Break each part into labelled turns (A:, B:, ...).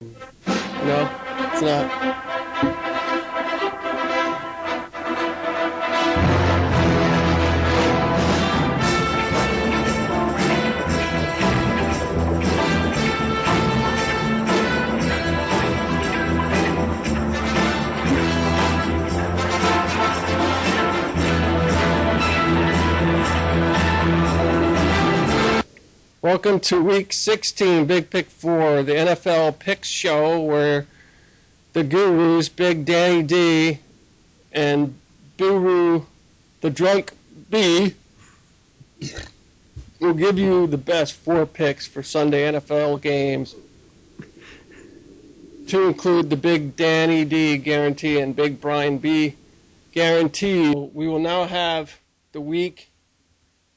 A: No, it's not. Welcome to Week 16, Big Pick 4, the NFL Picks Show, where the gurus, Big Danny D and Buru, the Drunk B, will give you the best 4 picks for Sunday NFL games, to include the Big Danny D guarantee and Big Brian B guarantee. We will now have the Week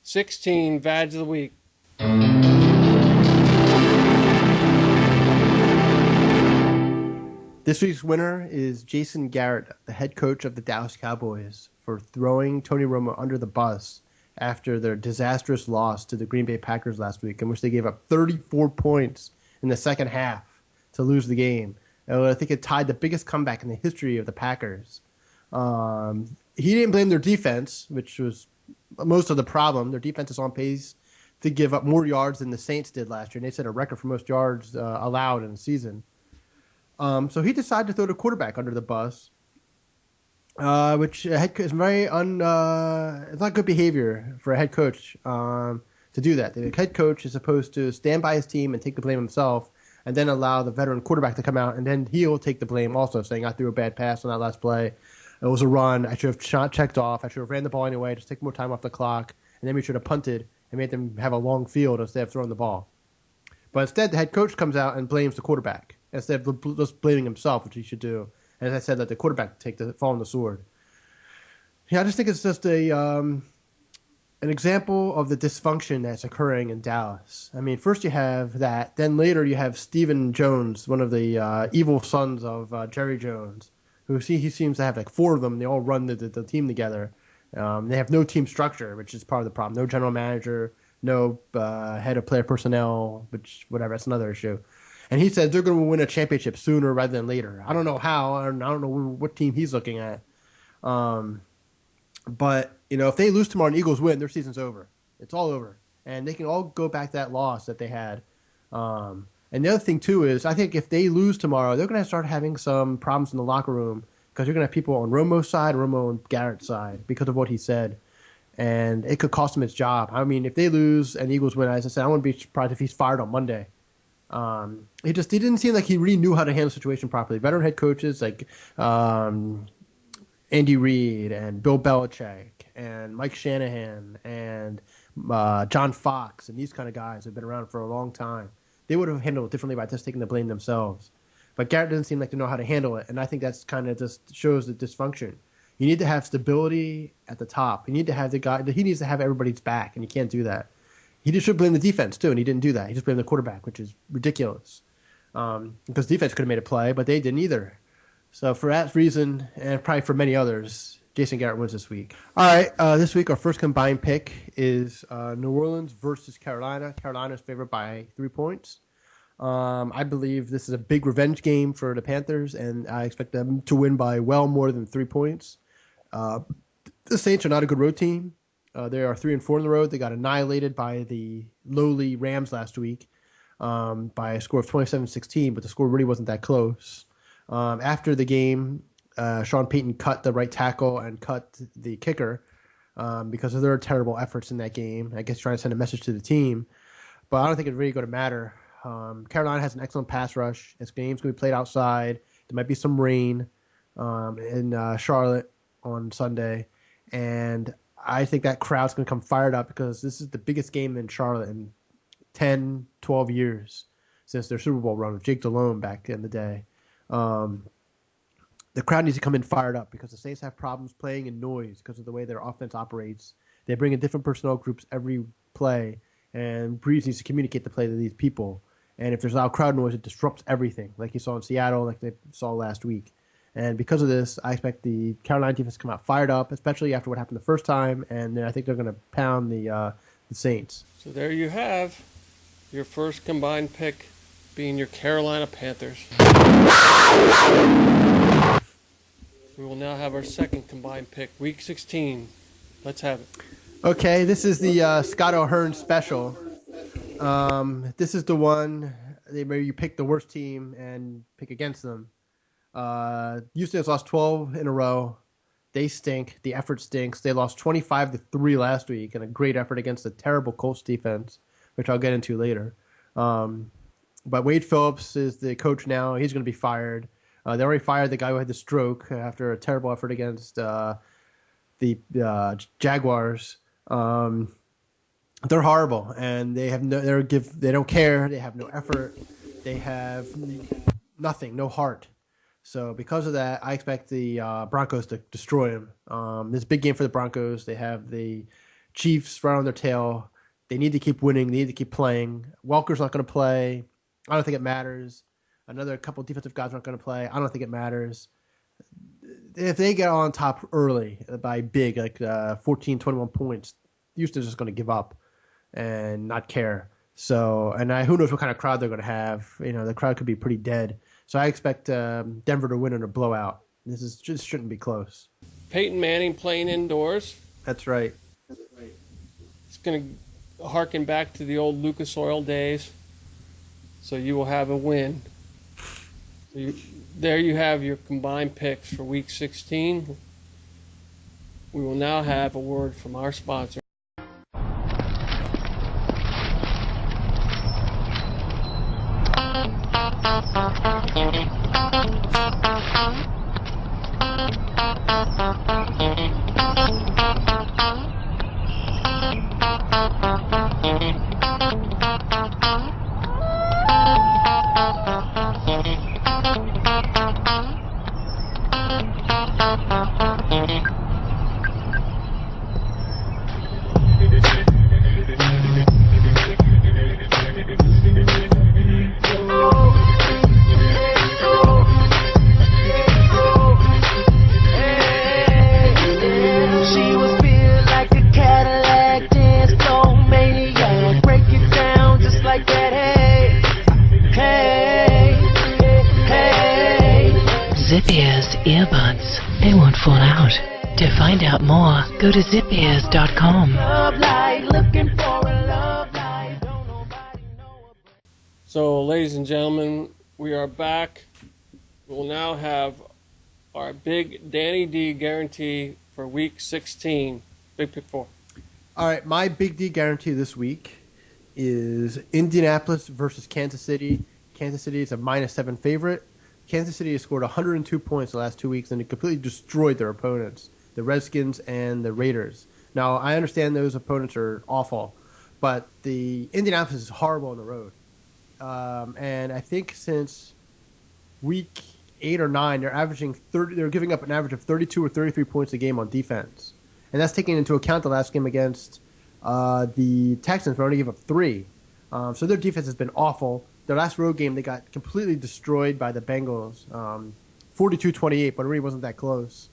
A: 16 Vag of the Week.
B: This week's winner is Jason Garrett, the head coach of the Dallas Cowboys, for throwing Tony Romo under the bus after their disastrous loss to the Green Bay Packers last week, in which they gave up 34 points in the second half to lose the game. I think it tied the biggest comeback in the history of the Packers. He didn't blame their defense, which was most of the problem. Their defense is on pace to give up more yards than the Saints did last year, and they set a record for most yards allowed in the season. So he decided to throw the quarterback under the bus, which is very it's not good behavior for a head coach to do that. The head coach is supposed to stand by his team and take the blame himself, and then allow the veteran quarterback to come out, and then he'll take the blame also, saying, I threw a bad pass on that last play. It was a run. I should have checked off. I should have ran the ball anyway, just take more time off the clock, and then we should have punted and made them have a long field instead of throwing the ball. But instead, the head coach comes out and blames the quarterback instead of just blaming himself, which he should do. And as I said, let the quarterback take the fall on the sword. Yeah, I just think it's just an example of the dysfunction that's occurring in Dallas. I mean, first you have that, then later you have Stephen Jones, one of the evil sons of Jerry Jones, he seems to have like 4 of them. They all run the team together. They have no team structure, which is part of the problem. No general manager, no head of player personnel, which whatever, that's another issue. And he said they're going to win a championship sooner rather than later. I don't know how. I don't know what team he's looking at. But, if they lose tomorrow and Eagles win, their season's over. It's all over. And they can all go back to that loss that they had. And the other thing, too, is I think if they lose tomorrow, they're going to start having some problems in the locker room because you're going to have people on Romo's side, Romo and Garrett's side because of what he said. And it could cost him his job. I mean, if they lose and Eagles win, as I said, I wouldn't be surprised if he's fired on Monday. He didn't seem like he really knew how to handle the situation properly. Veteran head coaches like Andy Reid and Bill Belichick and Mike Shanahan and John Fox and these kind of guys have been around for a long time. They would have handled it differently by just taking the blame themselves. But Garrett doesn't seem like to know how to handle it, and I think that's kind of just shows the dysfunction. You need to have stability at the top. You need to have the guy. He needs to have everybody's back, and you can't do that. He just should blame the defense, too, and he didn't do that. He just blamed the quarterback, which is ridiculous. Because defense could have made a play, but they didn't either. So for that reason, and probably for many others, Jason Garrett wins this week. All right, this week our first combined pick is New Orleans versus Carolina. Carolina's favored by 3 points. I believe this is a big revenge game for the Panthers, and I expect them to win by well more than 3 points. The Saints are not a good road team. They are 3-4 on the road. They got annihilated by the lowly Rams last week by a score of 27-16, but the score really wasn't that close. After the game, Sean Payton cut the right tackle and cut the kicker because of their terrible efforts in that game. I guess trying to send a message to the team, but I don't think it's really going to matter. Carolina has an excellent pass rush. This game's going to be played outside. There might be some rain in Charlotte on Sunday, and I think that crowd's going to come fired up because this is the biggest game in Charlotte in 10, 12 years since their Super Bowl run with Jake Delhomme back in the day. The crowd needs to come in fired up because the Saints have problems playing in noise because of the way their offense operates. They bring in different personnel groups every play, and Breeze needs to communicate the play to these people. And if there's loud crowd noise, it disrupts everything, like you saw in Seattle, like they saw last week. And because of this, I expect the Carolina defense to come out fired up, especially after what happened the first time. And then I think they're going to pound the Saints.
A: So there you have your first combined pick being your Carolina Panthers. We will now have our second combined pick, Week 16. Let's have it.
B: Okay, this is the Scott O'Hearn special. This is the one where you pick the worst team and pick against them. Houston has lost 12 in a row. They stink. The effort stinks. They lost 25-3 last week in a great effort against a terrible Colts defense, which I'll get into later. But Wade Phillips is the coach now. He's going to be fired. They already fired the guy who had the stroke after a terrible effort against the Jaguars. They're horrible, and they have they don't care. They have no effort. They have nothing, no heart. So because of that, I expect the Broncos to destroy them. This is a big game for the Broncos. They have the Chiefs right on their tail. They need to keep winning. They need to keep playing. Welker's not going to play. I don't think it matters. Another couple defensive guys aren't going to play. I don't think it matters. If they get on top early by big, like 14, 21 points, Houston's just going to give up and not care. So, and who knows what kind of crowd they're going to have. The crowd could be pretty dead. So I expect Denver to win in a blowout. This just shouldn't be close.
A: Peyton Manning playing indoors.
B: That's right.
A: It's going to harken back to the old Lucas Oil days. So you will have a win. There you have your combined picks for Week 16. We will now have a word from our sponsor.
C: Go to zipears.com.
A: So, ladies and gentlemen, we are back. We will now have our big Danny D guarantee for Week 16. Big pick 4.
B: All right, my big D guarantee this week is Indianapolis versus Kansas City. Kansas City is a -7 favorite. Kansas City has scored 102 points the last 2 weeks, and they completely destroyed their opponents, the Redskins and the Raiders. Now, I understand those opponents are awful, but the Indianapolis is horrible on the road. And I think since week 8 or 9, they're averaging 30. They're giving up an average of 32 or 33 points a game on defense, and that's taking into account the last game against the Texans, where they only gave up 3. So their defense has been awful. Their last road game, they got completely destroyed by the Bengals, 42-28, but it really wasn't that close.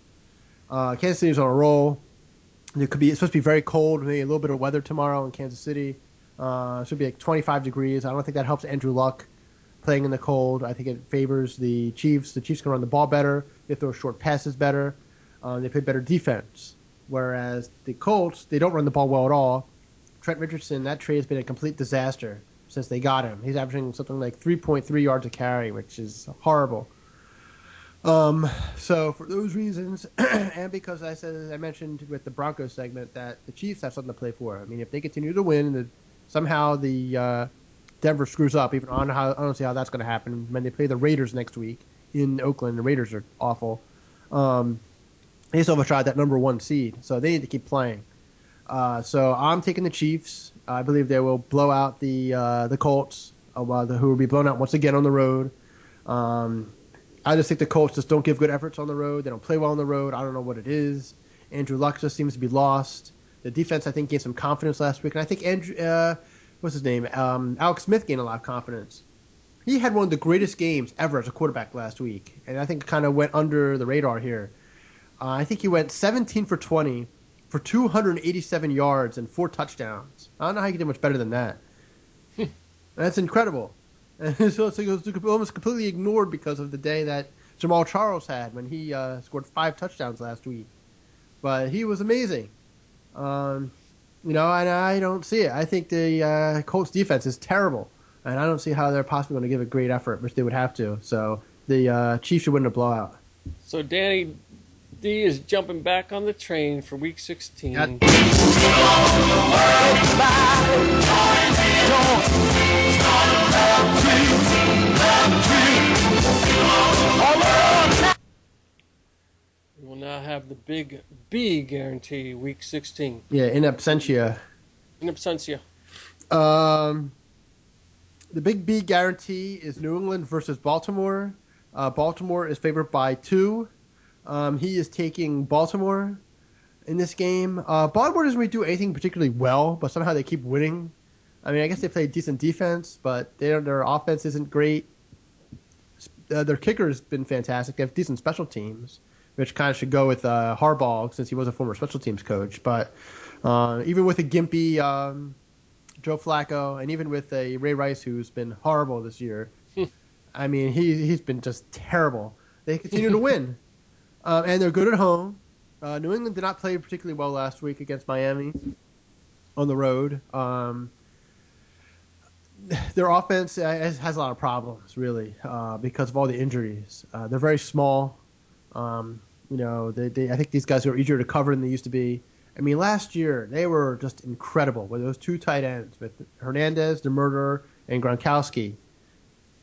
B: Kansas City's on a roll. It's supposed to be very cold, maybe a little bit of weather tomorrow in Kansas City. It should be like 25 degrees. I don't think that helps Andrew Luck playing in the cold. I think it favors the Chiefs. The Chiefs can run the ball better. They throw short passes better. They play better defense. Whereas the Colts, they don't run the ball well at all. Trent Richardson, that trade has been a complete disaster since they got him. He's averaging something like 3.3 yards a carry, which is horrible. So for those reasons, and because I mentioned with the Broncos segment that the Chiefs have something to play for. I mean, if they continue to win and somehow the Denver screws up, even I don't see how that's going to happen when they play the Raiders next week in Oakland. The Raiders are awful. They still have a shot at that number 1 seed, so they need to keep playing. So I'm taking the Chiefs. I believe they will blow out the Colts, who will be blown out once again on the road. I just think the Colts just don't give good efforts on the road. They don't play well on the road. I don't know what it is. Andrew Luck just seems to be lost. The defense, I think, gained some confidence last week. And I think what's his name? Alex Smith gained a lot of confidence. He had one of the greatest games ever as a quarterback last week. And I think it kind of went under the radar here. I think he went 17 for 20 for 287 yards and 4 touchdowns. I don't know how you can do much better than that. That's incredible. And so it was almost completely ignored because of the day that Jamal Charles had when he scored 5 touchdowns last week. But he was amazing. And I don't see it. I think the Colts defense is terrible, and I don't see how they're possibly going to give a great effort, which they would have to. So the Chiefs should win a blowout.
A: So Danny D is jumping back on the train for Week 16. We will now have the Big B guarantee, Week 16.
B: Yeah, in absentia.
A: In absentia.
B: The Big B guarantee is New England versus Baltimore. Baltimore is favored by 2. He is taking Baltimore in this game. Baltimore doesn't really do anything particularly well, but somehow they keep winning. I mean, I guess they play decent defense, but their offense isn't great. Their kicker has been fantastic. They have decent special teams, which kind of should go with Harbaugh since he was a former special teams coach. But even with a gimpy Joe Flacco, and even with a Ray Rice who's been horrible this year, I mean, he's been just terrible. They continue to win. And they're good at home. New England did not play particularly well last week against Miami on the road. Their offense has a lot of problems, really, because of all the injuries. They're very small. I think these guys are easier to cover than they used to be. I mean, last year they were just incredible with those 2 tight ends, with Hernandez, the Murderer, and Gronkowski.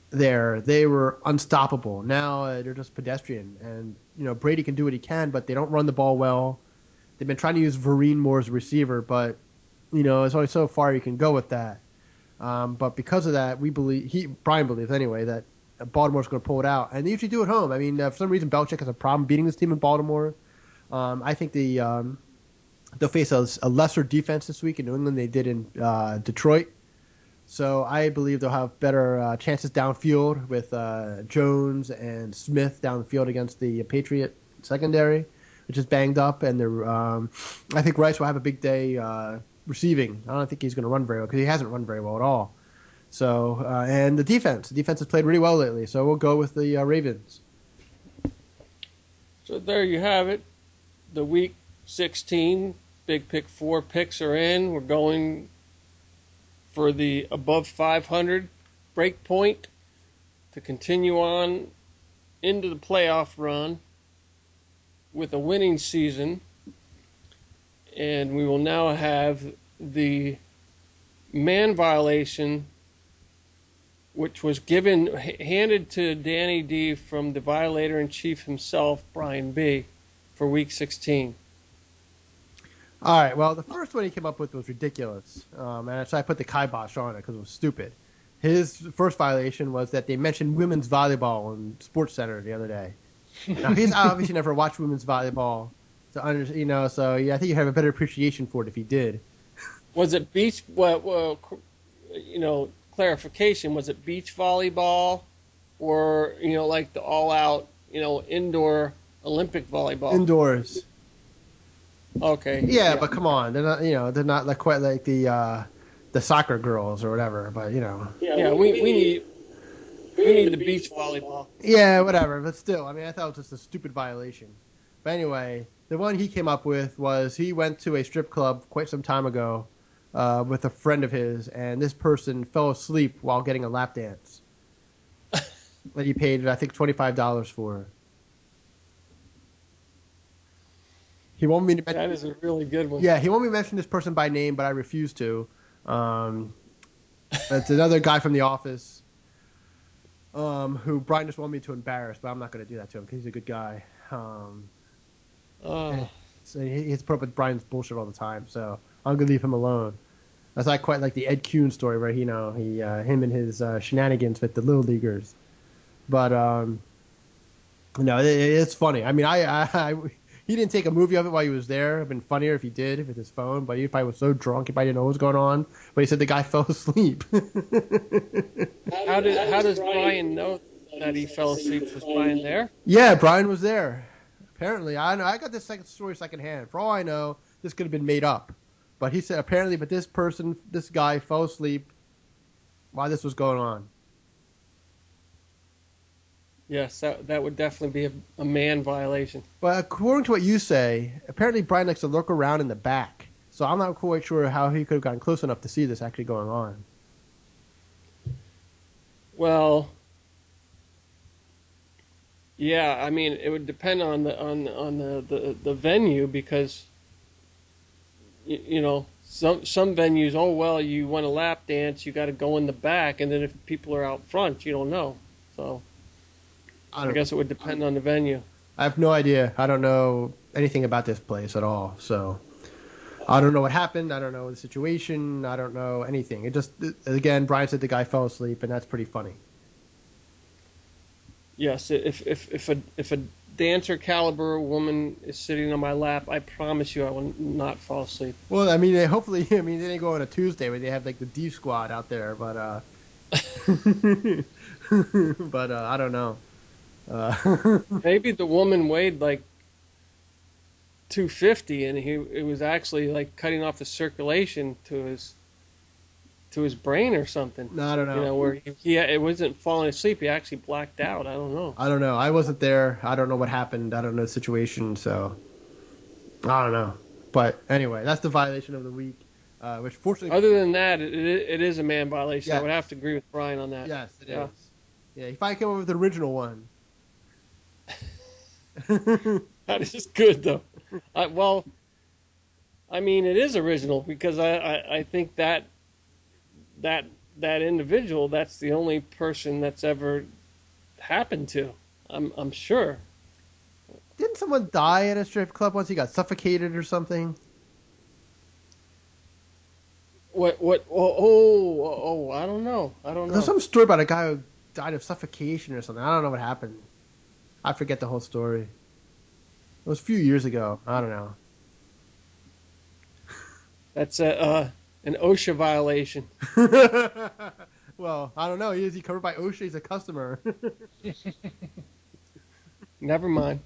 B: They were unstoppable. Now they're just pedestrian, and Brady can do what he can, but they don't run the ball well. They've been trying to use Vereen more as a receiver, but it's only so far you can go with that. But because of that, Brian believes anyway that Baltimore's going to pull it out, and they usually do at home. I mean, for some reason Belichick has a problem beating this team in Baltimore. I think they'll face a lesser defense this week in New England than they did in Detroit. So I believe they'll have better chances downfield with Jones and Smith down the field against the Patriot secondary, which is banged up. And I think Rice will have a big day receiving. I don't think he's going to run very well because he hasn't run very well at all. So and the defense has played really well lately. So we'll go with the Ravens.
A: So there you have it. The Week 16 Big Pick 4 picks are in. We're going for the above 500 break point to continue on into the playoff run with a winning season. And we will now have the man violation, which was handed to Danny D from the violator-in-chief himself, Brian B., for Week 16.
B: All right, well, the first one he came up with was ridiculous, and so I put the kibosh on it because it was stupid. His first violation was that they mentioned women's volleyball on SportsCenter the other day. Now, he's obviously never watched women's volleyball, so I think you have a better appreciation for it if he did.
A: Was it beach? Well, clarification. Was it beach volleyball, or like the all-out, indoor Olympic volleyball?
B: Indoors.
A: Okay.
B: Yeah, but come on, they're not like quite like the soccer girls or whatever. But
A: Yeah, we need the beach volleyball.
B: Yeah, whatever. But still, I mean, I thought it was just a stupid violation. But anyway, the one he came up with was he went to a strip club quite some time ago with a friend of his, and this person fell asleep while getting a lap dance that he paid, I think, $25 for. He wanted me to mention.
A: That is a really good one.
B: Yeah, he wanted me to mention this person by name, but I refused to. It's another guy from the office who Brian just wanted me to embarrass, but I'm not going to do that to him because he's a good guy. So he's put up with Brian's bullshit all the time, so I'm going to leave him alone. That's not quite like the Ed Kuhn story where him and his shenanigans with the little leaguers. But it's funny. I mean, he didn't take a movie of it while he was there. It would have been funnier if he did with his phone, but he probably was so drunk he probably didn't know what was going on. But he said the guy fell asleep.
A: How does Brian know that he fell asleep? Was Brian there?
B: Yeah, Brian was there. Apparently, I know. I got this story secondhand. For all I know, this could have been made up. But he said apparently, this guy fell asleep while this was going on.
A: Yes, that would definitely be a man violation.
B: But according to what you say, apparently Brian likes to lurk around in the back. So I'm not quite sure how he could have gotten close enough to see this actually going on.
A: Well, yeah, I mean, it would depend on the venue because you know some venues. Oh well, you want a lap dance, you got to go in the back, and then if people are out front, you don't know. So I guess it would depend on the venue.
B: I have no idea. I don't know anything about this place at all. So I don't know what happened. I don't know the situation. I don't know anything. It just, again, Brian said the guy fell asleep, and that's pretty funny.
A: Yes, if a dancer caliber woman is sitting on my lap, I promise you I will not fall asleep.
B: Well, I mean, hopefully, I mean, they didn't go on a Tuesday where they have like the D squad out there, but but I don't know.
A: Maybe the woman weighed like 250, and it was actually like cutting off the circulation to his brain or something.
B: No, I don't know.
A: You know, where it wasn't falling asleep. He actually blacked out. I don't know.
B: I don't know. I wasn't there. I don't know what happened. I don't know the situation, so I don't know. But anyway, that's the violation of the week. Which fortunately,
A: other than that, it is a man violation.
B: Yes.
A: I would have to agree with Brian on that.
B: Yes, it
A: Yeah.
B: is. Yeah, if I came up with the original one.
A: That is good though. Well, I mean, it is original because I think that individual, that's the only person that's ever happened to. I'm sure.
B: Didn't someone die at a strip club once? He got suffocated or something?
A: What? Oh, I don't know.
B: There's some story about a guy who died of suffocation or something. I don't know what happened. I forget the whole story. It was a few years ago. I don't know.
A: That's an OSHA violation.
B: Well, I don't know. Is he covered by OSHA? He's a customer.
A: Never mind.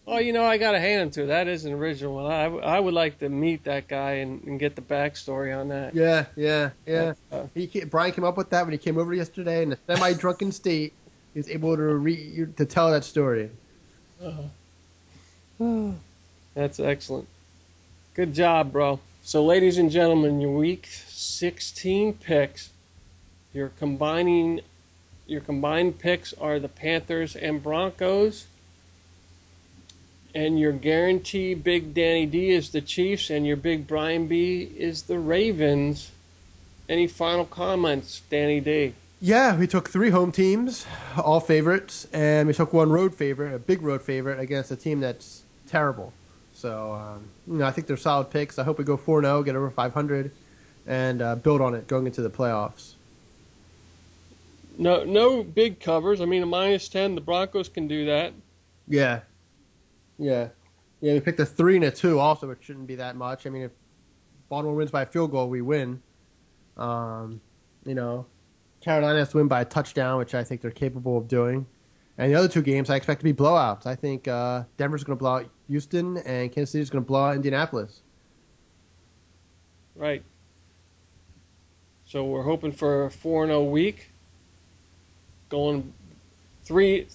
A: Oh, you know, I got to hand him to. That is an original one. I would like to meet that guy and get the backstory on that.
B: Yeah. Brian came up with that when he came over yesterday in a semi-drunken state. He was able to tell that story.
A: That's excellent. Good job, bro. So, ladies and gentlemen, your Week 16 picks. Your combined picks are the Panthers and Broncos. And your guarantee Big Danny D is the Chiefs, and your Big Brian B is the Ravens. Any final comments, Danny D?
B: Yeah, we took 3 home teams, all favorites, and we took 1 road favorite, a big road favorite, against a team that's terrible. So, I think they're solid picks. I hope we go 4-0, get over 500, and build on it going into the playoffs.
A: No big covers. I mean, a -10, the Broncos can do that.
B: Yeah, we picked a 3 and a 2 also, which shouldn't be that much. I mean, if Baltimore wins by a field goal, we win. Carolina has to win by a touchdown, which I think they're capable of doing. And the other 2 games I expect to be blowouts. I think Denver's going to blow out Houston, and Kansas City's going to blow out Indianapolis.
A: Right. So we're hoping for a 4-0 week. Going 3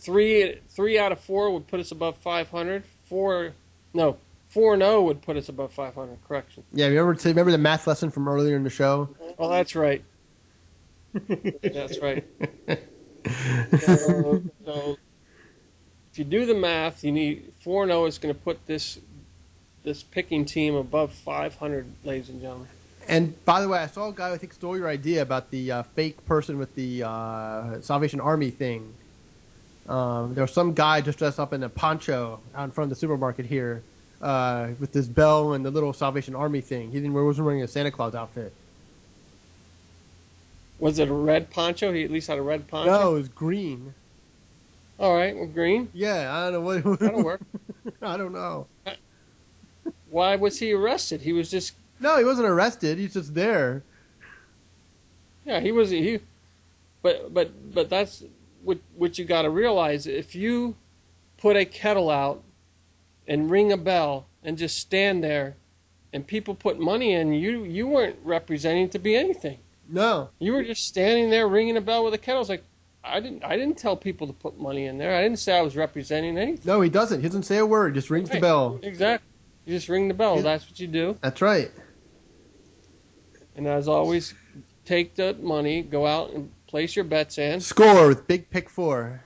A: out of 4 would put us above 500. 4-0 would put us above 500. Correction.
B: Yeah, remember the math lesson from earlier in the show?
A: Oh, that's right. That's right. So if you do the math, you need 4-0 is going to put this picking team above 500, ladies and gentlemen.
B: And by the way, I saw a guy who I think stole your idea about the fake person with the Salvation Army thing. There was some guy just dressed up in a poncho out in front of the supermarket here with this bell and the little Salvation Army thing. He wasn't wearing a Santa Claus outfit.
A: Was it a red poncho? He at least had a red poncho?
B: No, it was green.
A: All right, well, green.
B: Yeah, I don't know what.
A: That'll work.
B: I don't know.
A: Why was he arrested? He was just...
B: No, he wasn't arrested. He's just there.
A: Yeah, he was... But that's what you got to realize. If you put a kettle out and ring a bell and just stand there and people put money in, you weren't representing to be anything.
B: No.
A: You were just standing there ringing a bell with a kettle. I was like, I didn't tell people to put money in there. I didn't say I was representing anything.
B: No, he doesn't. He doesn't say a word. Just rings the bell.
A: Exactly. You just ring the bell.
B: Yeah.
A: That's what you do.
B: That's right.
A: And as always, take the money, go out and place your bets in.
B: Score with Big Pick 4.